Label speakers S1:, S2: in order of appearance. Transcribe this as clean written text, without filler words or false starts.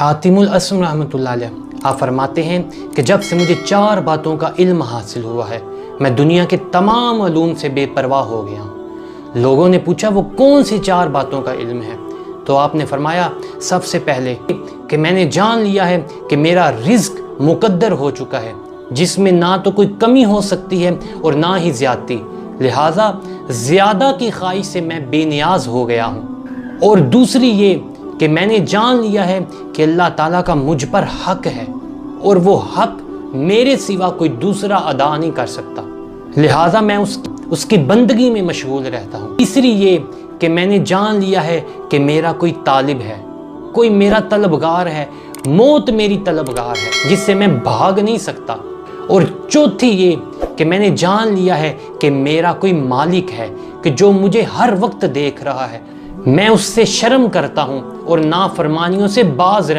S1: हातिम उल अस्म रहमतुल्लाह अलैह आप फरमाते हैं कि जब से मुझे 4 बातों का इल्म हासिल हुआ है मैं दुनिया के तमाम उलूम से बेपरवाह हो गया हूँ। लोगों ने पूछा वो कौन सी 4 बातों का इल्म है, तो आपने फरमाया सबसे पहले कि मैंने जान लिया है कि मेरा रिज्क मुकद्दर हो चुका है जिसमें ना तो कोई कमी हो सकती है और ना ही ज़्यादती, लिहाजा ज़्यादा की ख्वाहिश से मैं बेनियाज हो गया हूँ। और दूसरी ये कि मैंने जान लिया है कि अल्लाह ताला का मुझ पर हक है और वो हक मेरे सिवा कोई दूसरा अदा नहीं कर सकता, लिहाजा मैं उसकी बंदगी में मशगूल रहता हूँ। तीसरी ये कि मैंने जान लिया है कि मेरा कोई तालिब है, कोई मेरा तलबगार है, मौत मेरी तलबगार है जिससे मैं भाग नहीं सकता। और चौथी ये कि मैंने जान लिया है कि मेरा कोई मालिक है कि जो मुझे हर वक्त देख रहा है, मैं उससे शर्म करता हूँ और नाफरमानियों से बाज